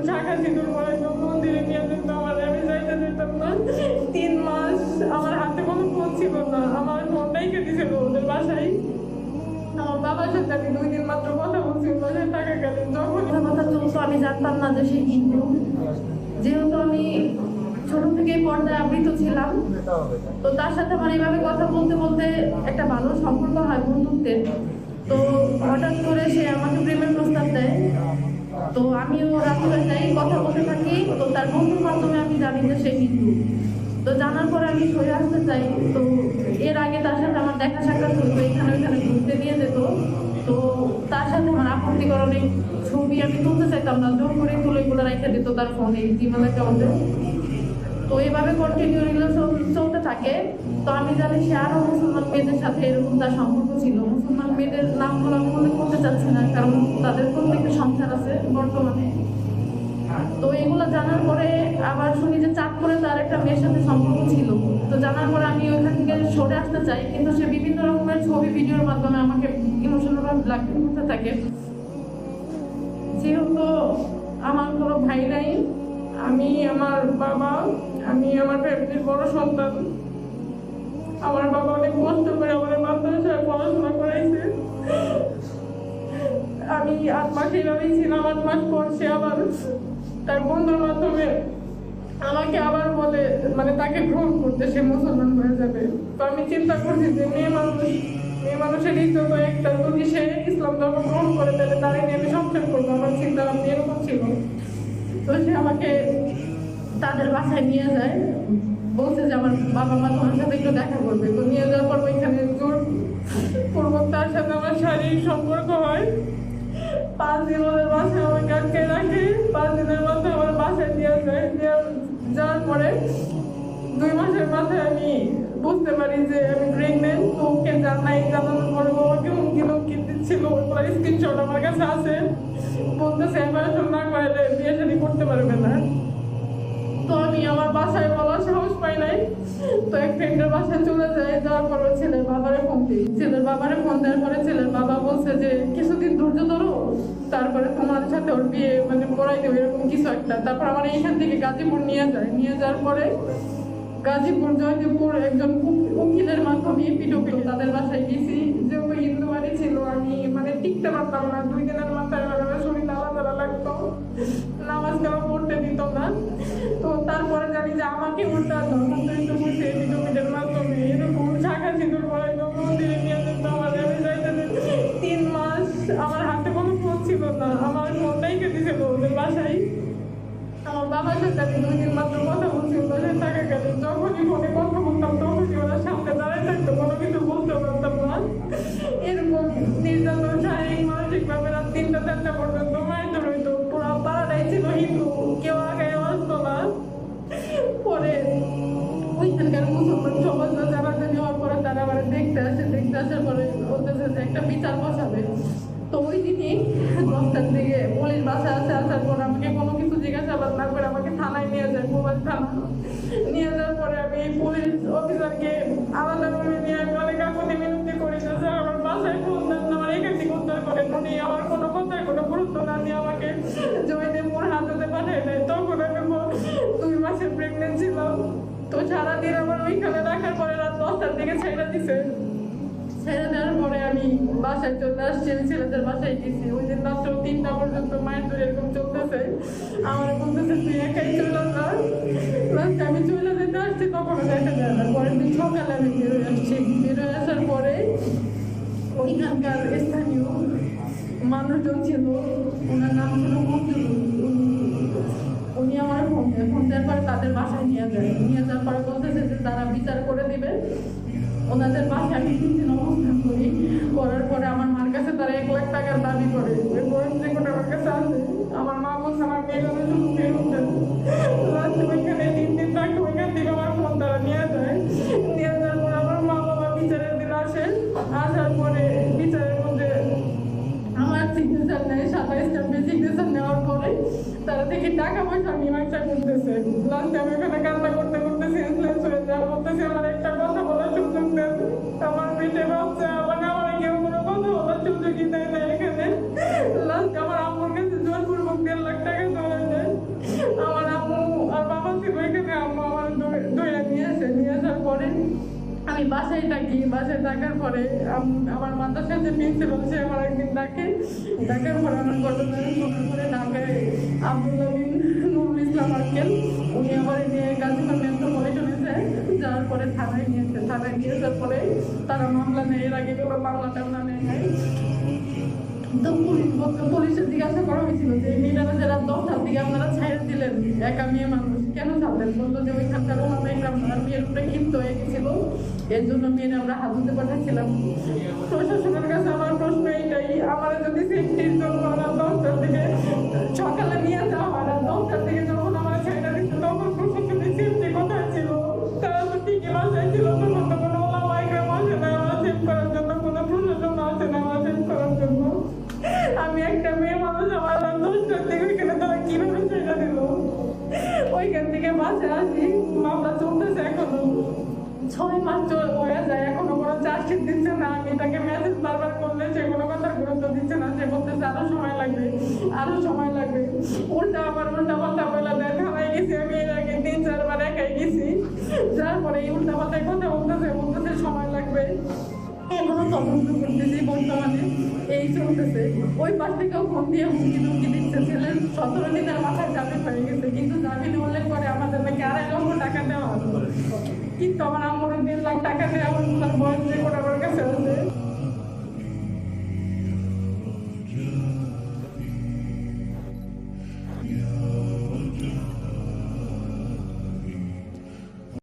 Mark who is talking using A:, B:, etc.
A: শাখা সিঁদুর পরাইতো, মন্দিরে নিয়ে যেত আমার, আমি যাইতে দিতাম না। 3 মাস আমার হাতে কোনো ফোন ছিল না, আমার ফোনটাই কেটেছিল ওদের বাসায়। আমার বাবার সাথে আমি 2 দিন মাত্র কথা বলছি বাসায় থাকাকালীন। যখন
B: কথা চলতো আমি জানতাম না যে সে হিন্দু। যেহেতু আমি ছোট থেকেই পর্দায় আবৃত ছিলাম, তো তার সাথে আমার এইভাবে কথা বলতে বলতে একটা ভালো সম্পর্ক হয় বন্ধুত্বের। তো হঠাৎ করে সে আমাকে প্রেমের প্রস্তাব দেয়, তো আমিও রাজি হয়ে যাই, কথা বলতে থাকি। তো তার বন্ধুর মাধ্যমে আমি জানি যে সে হিন্দু। তো জানার পরে আমি সরে আসতে চাই। তো এর আগে তার সাথে আমার দেখা সাক্ষাৎ হতো, এখানে ওইখানে ঘুরতে নিয়ে যেত। তো তার সাথে আমার আপত্তিকর অনেক ছবি আমি তুলতে চাইতাম না, জোর করে তুলে এগুলো রেখে দিত তার ফোনে, জিমেল অ্যাকাউন্টে। তো এইভাবে কন্টিনিউ রিলেশন চলতে থাকে। তো আমি জানি সে আরো মুসলমান মেয়েদের সাথে এরকম তার সম্পর্ক ছিল। মুসলমান মেয়েদের নামগুলো আমি উল্লেখ করতে চাচ্ছি না, কারণ তাদের প্রত্যেকটা সংসার আছে বর্তমানে। তো এগুলো জানার পরে আবার শুনি যে চাপ করে তার একটা মেয়ের সাথে সম্পর্ক ছিল। তো জানার পরে আমি ওইখান থেকে সরে আসতে চাই, কিন্তু সে বিভিন্ন রকমের ছবি ভিডিওর মাধ্যমে আমাকে ইমোশনাল ব্ল্যাকমেল করতে থাকে। যেহেতু আমার কোনো ভাই নাই, আমি আমার বাবা, আমি আমার ফ্যামিলির বড় সন্তান। আমার বাবা অনেক কষ্ট করে আমার মাদ্রাসায় পড়াশোনা করাইছে। আমি 8 মাস এইভাবেই ছিলাম। 8 মাস পর সে আবার তার বন্ধুর মাধ্যমে আমাকে আবার বলে, মানে তাকে গ্রহণ করতে, সে মুসলমান হয়ে যাবে। তো আমি চিন্তা করছি যে মেয়ে মানুষের ইজ্জত একটা, যদি সে ইসলাম ধর্ম গ্রহণ করে তাহলে তারে নিয়ে আমি সংসার করবো, আমার চিন্তা ভাবনা এরকম ছিল। তো সে আমাকে তাদের বাসায় নিয়ে যায়, বলছে যে আমার বাবা মা তোমার সাথে একটু দেখা করবে। তো নিয়ে যাওয়ার পর ওইখানে জোর পূর্বক তার সাথে আমার শারীরিক সম্পর্ক হয়। 5 দিন ওদের বাসায় আমাকে আটকে রাখে। 5 দিনের মাথায় আমার বাসায় নিয়ে যায়। যাওয়ার পরে 2 মাসের মাথায় আমি বুঝতে পারি যে আমি প্রেগনেন্ট। তো ওকে জানানোর পরে বাবাকে হুমকি দিচ্ছিল, ওগুলো স্ক্রিনশট আমার কাছে আছে। বলতেছে অ্যাপারেশন না করলে বিয়ে শাদী করতে পারবে না। তো আমি আমার বাসায় বলার সাহস পাই নাই। তো এক ফ্রেন্ডের বাসায় চলে যায়। যাওয়ার পর ছেলের বাবারে ফোন দিই। ছেলের বাবারে ফোন দেওয়ার পরে ছেলের বাবা বলছে যে কিছুদিন ধৈর্য ধরো, তারপরে তোমার সাথে ওর বিয়ে মানে করাই দেবে, এরকম কিছু একটা। তারপর আমার এইখান থেকে গাজীপুর নিয়ে যায়। নিয়ে যাওয়ার পরে গাজীপুর জয়দেবপুর একজন উকিলের মাধ্যমে পিটোপিটো তাদের বাসায় গেছি। যেহেতু হিন্দু বাড়ি ছিল, আমি মানে টিকতে পারতাম না। 2 দিনের মাথায় আমার শরীর আলাদা লাগতো, নামাজ কালাম পড়তে দিত না। তো তারপরে জানি যে আমাকে উল্টা ধর্মান্তরিত করছে পিটোপিটের মাধ্যমে। এরকম শাখা সিঁদুর পরাইতো, মন্দিরে নিয়ে যেত আমার, আমি যাইতে 3 মাস আমার হাতে কোনো ফোন ছিল না, আমার ফোনটাই কেটেছিল ওদের বাসায়। আমার বাবার সাথে আমি 2 দিন মাত্র কথা বলছি বাসায় থাকাকালীন। যখনই ফোনে কথা বলতাম তখনই ওরা সামনে দাঁড়ায় থাকতো, কোনো কিছু বলতে পারতাম না। এরকম নির্যাতন শারীরিক মানসিকভাবে রাত 3টা-4টা পর্যন্ত মারধর হইতো। পুরো পাড়াটাই ছিল হিন্দু, কেউ আগে আসতো না। পরে ওইখানকার মুসলমান সমাজ জানাজানি হওয়ার পরে তারা আবার দেখতে আসার পরে বলতেছে যে একটা বিচার বসাবে। তো ওই দিনই 10টার দিকে পুলিশ বাসায় আসার পর আমাকে কোনো কিছু জিজ্ঞাসাবাদ না করে আমাকে থানায় নিয়ে যায়, মোবাইল থানা। নিয়ে যাওয়ার পরে আমি পুলিশ অফিসারকে আলাদা রুমে নিয়ে আমি অনেক আকুতি মিনতি করি যে স্যার আমার বাসায় ফোন দেন না, আমার এখান থেকে উদ্ধার করেন। উনি আমার কোনো কথায় কোনো গুরুত্ব না দিয়ে আমাকে জয়দেবপুর হাজতে পাঠিয়ে দেয়। তখন আমি 2 মাসের প্রেগনেন্ট ছিলাম। তো সারাদিন আমার ওইখানে রাখার পরে রাত 10টার দিকে ছেড়ে দিছে। ছেড়ে দেওয়ার পরে আমি বাসায় চলে আসছি, ছেলেদের বাসায় গেছি। ওই দিন রাত্র 3টা পর্যন্ত মায়ের ধরে এরকম চলতেছে। আমার বলতেছে তুই একাই চলে যা। লাস্টে আমি চলে যেতে আসছি, তখনও দেখা যায় না। পরের দিন সকালে আমি বেরোয় আসছি। বেরোয় আসার পরে ওইখানকার স্থানীয় মানুষজন ছিল, ওনার নাম ছিল মঞ্জুরুল। উনি আমার ফোন দেওয়ার পরে তাদের বাসায় নিয়ে যায়। নিয়ে যাওয়ার পরে বলতেছে যে তারা বিচার করে দিবে। ওনাদের বাসায় আমি 3 দিন অবস্থান করার পরে আমার মার কাছে তারা 1 লাখ টাকার দাবি করে। ওই বয়স রেকর্ড আমার কাছে আছে। আমার মা বলছে আমার মেয়েরা শুধু ফেরত দেন। লাস্টে ওইখানে 3 দিন থাকতে ওইখান থেকে আমার ফোন তারা নিয়ে যায়। নিয়ে যাওয়ার পরে আমার মা বাবা বিচারের দিন আসে। আসার পরে বিচারের মধ্যে আমার সিগনেচার নেয়, 27 স্ট্যাম্পে সিগনেচার নেওয়ার পরে তারা থেকে টাকা পয়সা মীমাংসা করতেছে। লাস্টে আমি ওখানে কান্না করতে করতে সেন্সলেস হয়ে যাওয়া। বলতেছে আমার একটা কথা বলার সুযোগ দেন, আমার পেটে বাচ্চা, আমার কেউ কোনো কথা বলার সুযোগই দেয় না এখানে। লাস্টে আমার আম্মুর কাছে জোরপূর্বক 1.5 লাখ টাকা দেওয়া যায়। আমি বাসায় থাকি, বাসায় থাকার পরে আমার মাদ্রাসার যে প্রিন্সিপাল সে আমার একদিন ডাকার পরে আমার ঘটনা শোনার পরে ঢাকায় আব্দুল্লাহ বিন নুরুল ইসলাম আক্কেল উনি আমার নিয়ে গাজীপুর মেট্রোপলিটনে যায়, যাওয়ার পরে থানায় নিয়ে যাওয়ার পরে তারা মামলা নেয়। এর আগে কোনো মামলা টামলা নেয় নাই। তো পুলিশের জিজ্ঞাসা করা হয়েছিল যে মেয়েরা যারা 10টার দিকে আপনারা ছাইড়ে দিলেন, একা মেয়ে মানুষ কেন ছাড়লেন? বলতো যে ওইখানকার মেয়ের উপরে ক্ষিপ্ত হয়ে গেছিল, এর জন্য মেয়েরা আমরা হাজতে পাঠাচ্ছিলাম। প্রশাসনের কাছে আমার প্রশ্ন এইটাই, আমার যদি সেফটির জন্য ওরা 10টার দিকে সকালে নিয়ে যাওয়া হয় না, 10টার দিকে যখন আমার ছাইড়া দিত তখন প্রশাসনের সেফটি কোথায় ছিল? তারা তো ঠিকই বাসায় ছিল, তখন তো কোনো ওলামা একরাম আসে না আমার সেফ করার জন্য, কোনো প্রশাসন আসে না আমার সেফ করার জন্য। আমি একটা মেয়ে মানুষ, আমার 10টার দিকে ওইখানে তারা কিভাবে ছাইড়া দিল? ওইখান থেকে বাসে আসি, মামলা চলতেছে এখনো 6 মাস হয়ে যায়, এখনো কোনো চার্জশিট দিচ্ছে না। আমি তাকে মেসেজ বারবার করলে সে কোনো কথার গুরুত্ব দিচ্ছে না, সে বলতেছে আরো সময় লাগবে। উল্টা পাল্টা বলে দেয়। থানায় গেছি আমি এর আগে 3-4 বার একাই গেছি, যার পরে এই উল্টা পাল্টায় কথা বলতেছে সময় লাগবে। এখনো তদন্ত করতেছি, বর্তমানে এই চলতেছে। ওই পাশ থেকেও ফোন দিয়ে হুমকি দিচ্ছে, ছেলের 17 দিনের মাথায় জামিন হয়ে গেছে, কিন্তু জামিন উল্লেখ করে আমাদের নাকি 2.5 লক্ষ টাকা দেওয়া হবে। কিন্তু আমার আম্মুর 1.5 লাখ টাকা দেওয়া, আমার বয়স